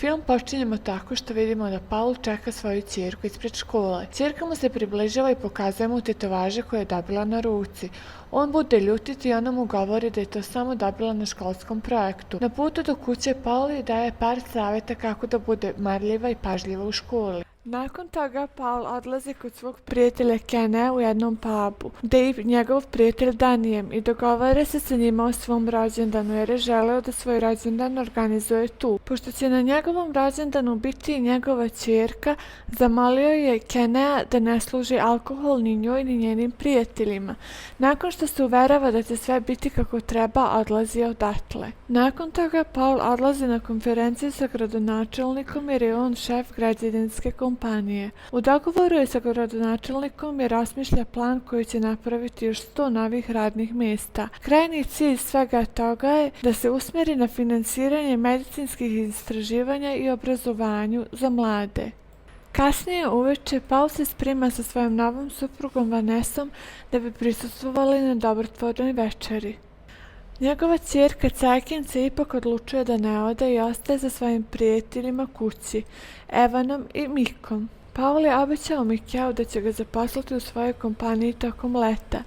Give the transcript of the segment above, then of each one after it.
Film počinjemo tako što vidimo da Paul čeka svoju ćerku ispred škole. Ćerka mu se približava i pokazuje mu tetovaže koje je dobila na ruci. On bude ljutit i ona mu govori da je to samo dobila na školskom projektu. Na putu do kuće Paul joj daje par savjeta kako da bude marljiva i pažljiva u školi. Nakon toga Paul odlazi kod svog prijatelja Kena u jednom pubu, gde i njegov prijatelj Danijem i dogovara se sa njima o svom rođendanu jer je želeo da svoj rođendan organizuje tu. Pošto će na njegovom rođendanu biti i njegova ćerka, zamolio je Kenea da ne služi alkohol ni njoj ni njenim prijateljima. Nakon što se uverava da će sve biti kako treba, odlazi odatle. Nakon toga Paul odlazi na konferenciju sa gradonačelnikom jer je on šef građevinske kompanije. U dogovoru je sa gradonačelnikom jer osmišlja plan koji će napraviti još 100 novih radnih mjesta. Krajnji cilj svega toga je da se usmjeri na finansiranje medicinskih istraživanja i obrazovanju za mlade. Kasnije uveče Paul se sprema sa svojom novom suprugom Vanessom da bi prisustvovali na dobrotvornoj večeri. Njegova ćerka Cajkin se ipak odlučuje da ne ode i ostaje sa svojim prijateljima kući, Evanom i Mikom. Paul je obećao Mikeu da će ga zaposliti u svojoj kompaniji tokom leta.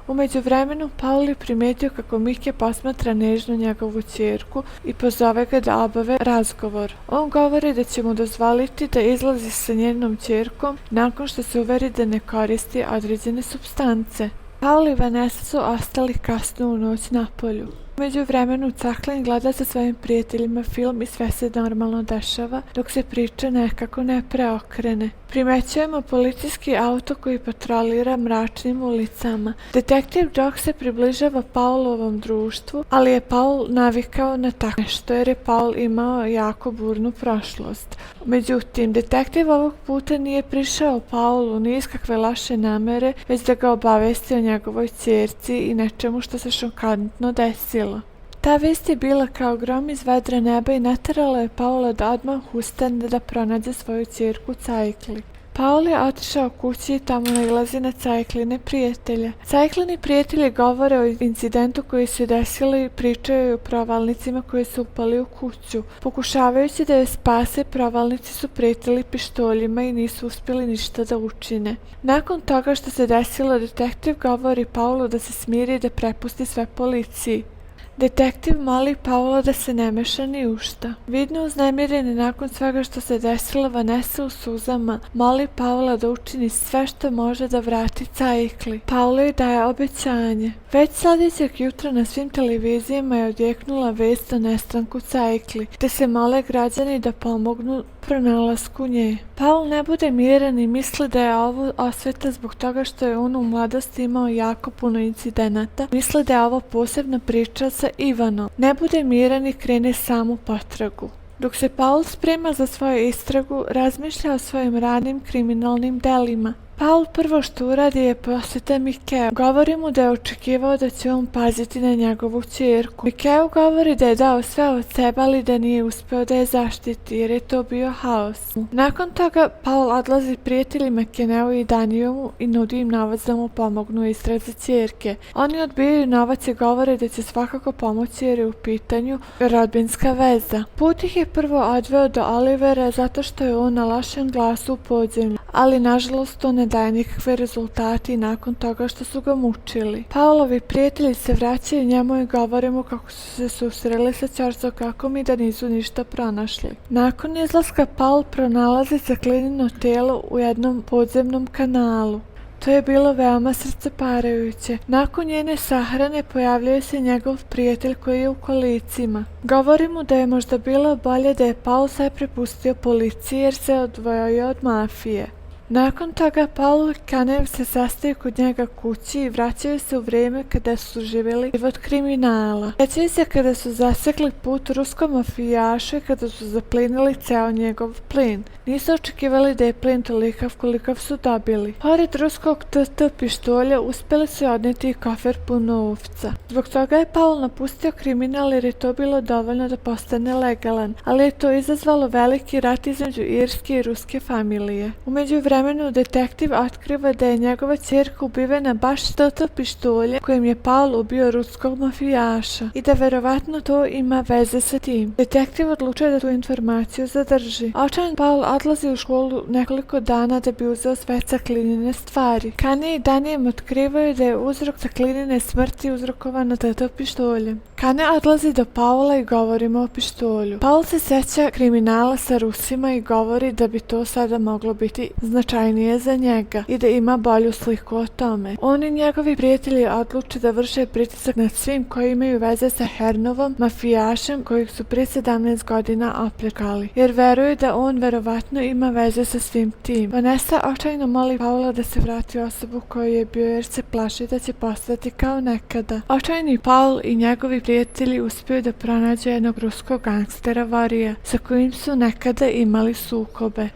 U međuvremenu Paul je primijetio kako Mike posmatra nežno njegovu ćerku i pozove ga da obave razgovor. On govori da će mu dozvoliti da izlazi sa njenom ćerkom nakon što se uveri da ne koristi određene supstance. Paul i Vanessa su ostali kasno u noć na polju. U međuvremenu Cajklin gleda sa svojim prijateljima film i sve se normalno dešava, dok se priča nekako ne preokrene. Primećujemo policijski auto koji patrolira mračnim ulicama. Detektiv Jock se približava Paulovom društvu, ali je Paul navikao na tako nešto jer je Paul imao jako burnu prošlost. Međutim, detektiv ovog puta nije prišao Paulu ni iz kakve loše namere, već da ga obavesti o njegovoj ćerci i nečemu što se šokantno desilo. Ta vest je bila kao grom iz vedra neba i naterala je Paula da odmah ustane da pronađe svoju ćerku Cajkli. Paul je otišao kući i tamo nailazi na Cajkline prijatelje. Cajklini prijatelji govore o incidentu koji se desilo i pričaju o provalnicima koji su upali u kuću. Pokušavajući da je spase, provalnici su prijetili pištoljima i nisu uspjeli ništa da učine. Nakon toga što se desilo, detektiv govori Paulu da se smiri i da prepusti sve policiji. Detektiv moli Paula da se ne meša ni u šta. Vidno uznemireni nakon svega što se desilo, Vanessa u suzama moli Paula da učini sve što može da vrati Cajkli. Paul joj daje obećanje. Već sljedećeg jutra na svim televizijama je odjeknula vest o nestanku Cajkli, gde se mole građani da pomognu pronalasku nje. Paul ne bude miran i misli da je ovo osveta zbog toga što je on u mladosti imao jako puno incidenata. Misli da je ovo posebna priča sa Ivanom. Ne bude miran i krene sam u potragu. Dok se Paul sprema za svoju istragu, razmišlja o svojim ranim kriminalnim delima. Paul prvo što uradi je posjeta Mikeu. Govori mu da je očekivao da će on paziti na njegovu ćerku. Mikeu govori da je dao sve od sebe, ali da nije uspio da je zaštiti jer je to bio haos. Nakon toga Paul odlazi prijateljima Keneu i Danijemu i nudi im novac da mu pomognu u istrazi ćerke. Oni odbijaju novac i govore da će svakako pomoći jer je u pitanju rodbinska veza. Put ih je prvo odveo do Olivera zato što je on na lošem glasu u podzemlju, ali nažalost to ne daje nikakve rezultate i nakon toga što su ga mučili. Paulovi prijatelji se vraćaju njemu i govore mu kako su se susreli sa Ćorsokakom i da nisu ništa pronašli. Nakon izlaska Paul pronalazi Cajklinino telo u jednom podzemnom kanalu. To je bilo veoma srceparajuće. Nakon njene sahrane pojavljuje se njegov prijatelj koji je u kolicima. Govori mu da je možda bilo bolje da je Paul sve prepustio policiji jer se odvojio od mafije. Nakon toga Paul i Kanev se sastaju kod njega kući i vraćaju se u vrijeme kada su živjeli život kriminala. Sjećaju se kada su zasekli put ruskom mafijašu i kada su zaplinili ceo njegov plin. Nisu očekivali da je plin tolikav kolikav su dobili. Pored ruskog TT pištolja uspjeli su odneti i kofer pun novca. Zbog toga je Paul napustio kriminal jer je to bilo dovoljno da postane legalan, ali je to izazvalo veliki rat između irske i ruske familije. U međuvremenu međuvremenu detektiv otkriva da je njegova ćerka ubivena baš s pištoljem kojim je Paul ubio ruskog mafijaša i da verovatno to ima veze sa tim. Detektiv odlučuje da tu informaciju zadrži. Očajan Paul odlazi u školu nekoliko dana da bi uzeo sve Caklinine stvari. Kane i Danijem otkrivaju da je uzrok Caklinine smrti uzrokovana pištoljem. Kane odlazi do Paula i govori mu o pištolju. Paul se seća kriminala sa Rusima i govori da bi to sada moglo biti značajnije za njega i da ima bolju sliku o tome. On i njegovi prijatelji odluče da vrše pritisak nad svim koji imaju veze sa Hernovom, mafijašem kojeg su prije 17 godina opljačkali, jer veruju da on verovatno ima veze sa svim tim. Vanessa očajno moli Paula da se vrati osobu koju je bio jer se plaši da će postati kao nekada. Očajni Paul i njegovi prijatelji uspiju da pronađu jednog ruskog gangstera Varija sa kojim su nekada imali sukobe.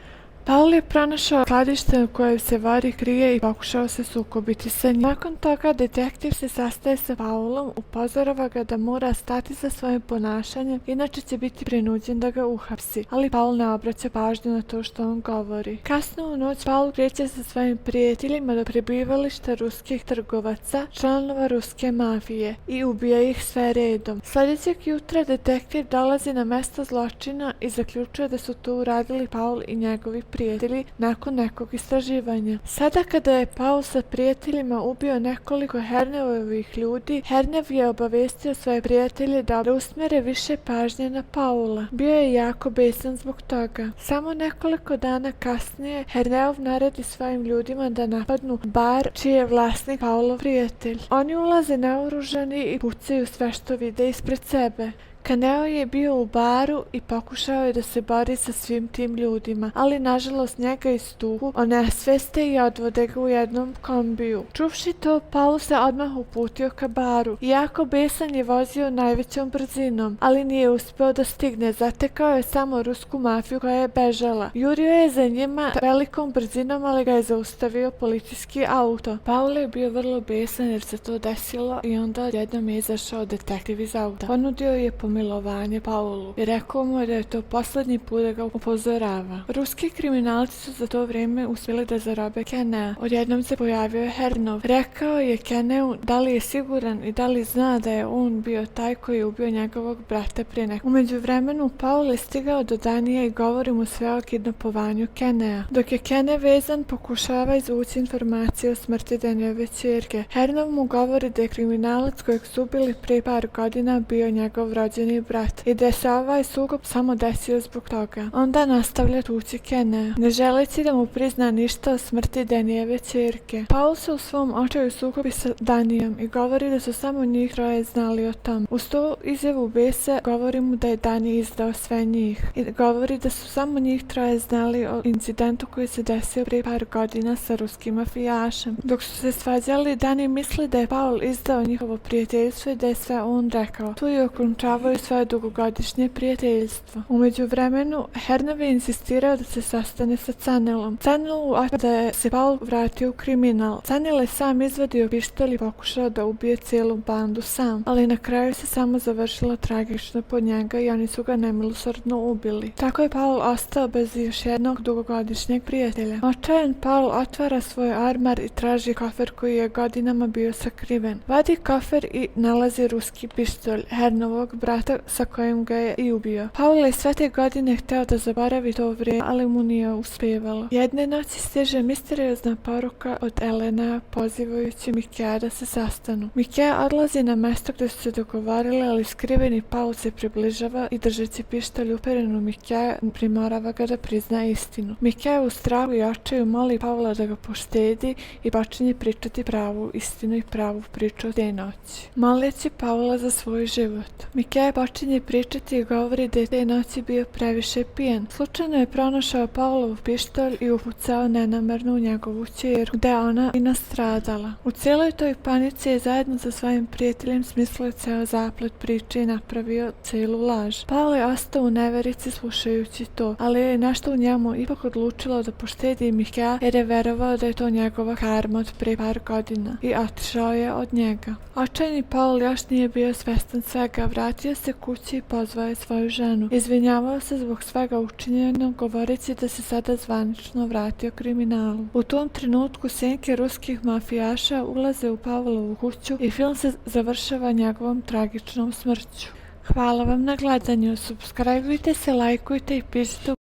Paul je pronašao skladište u kojem se Vari krije i pokušao se sukobiti sa njim. Nakon toga detektiv se sastaje sa Paulom, upozorava ga da mora stati sa svojim ponašanjem, inače će biti prinuđen da ga uhapsi, ali Paul ne obraća pažnju na to što on govori. Kasno u noć Paul kreće sa svojim prijateljima do prebivališta ruskih trgovaca, članova ruske mafije i ubija ih sve redom. Sljedećeg jutra detektiv dolazi na mesto zločina i zaključuje da su to uradili Paul i njegovi prijatelji nakon nekog istraživanja. Sada kada je Paul sa prijateljima ubio nekoliko Hernevovih ljudi, Hernev je obavestio svoje prijatelje da usmere više pažnje na Paula. Bio je jako besan zbog toga. Samo nekoliko dana kasnije Hernev naredi svojim ljudima da napadnu bar čiji je vlasnik Paulov prijatelj. Oni ulaze naoružani i pucaju sve što vide ispred sebe. Kaneo je bio u baru i pokušao je da se bori sa svim tim ljudima, ali nažalost njega istuku, onesveste i odvode ga u jednom kombiju. Čuvši to, Paul se odmah uputio ka baru. Iako besan je vozio najvećom brzinom, ali nije uspeo da stigne, zatekao je samo rusku mafiju koja je bežala. Jurio je za njima velikom brzinom, ali ga je zaustavio policijski auto. Paul je bio vrlo besan jer se to desilo i onda odjednom je izašao detektiv iz auta. Ponudio je pomilovanje Paulu i rekao mu da je to posljednji put da ga upozorava. Ruski kriminalci su za to vrijeme uspjeli da zarobe Kenea. Odjednom se pojavio Hernov. Rekao je Keneu da li je siguran i da li zna da je on bio taj koji je ubio njegovog brata prije nekog. U međuvremenu Paul je stigao do Danija i govori mu sve o kidnapovanju Kenea. Dok je Kene vezan, pokušava izvući informacije o smrti Danijeve ćerke. Hernov mu govori da je kriminalac kojeg su ubili prije par godina bio njegov rođeni brat i da se ovaj sukob samo desio zbog toga. Onda nastavlja tući Kenea, ne želeći da mu prizna ništa o smrti Danijeve ćerke. Paul se u svom očaju sukobi sa Danijom i govori da su samo njih troje znali o tom. Uz to izjavu besa govori mu da je Dani izdao sve njih i govori da su samo njih troje znali o incidentu koji se desio prije par godina sa ruskim mafijašem. Dok su se svađali, Dani misli da je Paul izdao njihovo prijateljstvo i da je sve on rekao. Tu je okončavaju svoje dugogodišnje prijateljstvo. U međuvremenu, Hernov je insistirao da se sastane sa Canelom. Canelu da je se Paul vratio u kriminal. Canel je sam izvadio pištolj i pokušao da ubije cijelu bandu sam, ali na kraju se samo završilo tragično pod njega i oni su ga nemilosrdno ubili. Tako je Paul ostao bez još jednog dugogodišnjeg prijatelja. Očajan Paul otvara svoj ormar i traži kofer koji je godinama bio sakriven. Vadi kofer i nalazi ruski pištolj Hernovog brata sa kojim ga je i ubio. Paul je sve te godine hteo da zaboravi to vrijeme, ali mu nije uspevalo. Jedne noći stiže misteriozna poruka od Elena pozivajući Mikea da se sastanu. Mikea odlazi na mesto gdje su se dogovorili, ali skriveni Paul se približava i držeći pištolj uperen u Mikea primorava ga da prizna istinu. Mikea u strahu i očaju moli Paula da ga poštedi i počinje pričati pravu istinu i pravu priču te noći, moleći Paula za svoj život. Mikea počinje pričati i govori da je te noći bio previše pijan. Slučajno je pronašao Paulov pištolj i upucao nenamerno u njegovu ćerku, gde ona i nastradala. U cijeloj toj panici je zajedno sa svojim prijateljem smislio ceo zaplet priče i napravio cijelu laž. Paul je ostao u neverici slušajući to, ali je nešto u njemu ipak odlučilo da poštedi Mikea jer je verovao da je to njegova karma od prije par godina i otišao je od njega. Očajni Paul još nije bio svestan svega, vratio se kući i pozvao je svoju ženu. Izvinjavao se zbog svega učinjenog, govoreći da se sada zvanično vratio kriminalu. U tom trenutku senke ruskih mafijaša ulaze u Pavlovu kuću i film se završava njegovom tragičnom smrću. Hvala vam na gledanju, subscribeujte se, lajkujte i pišite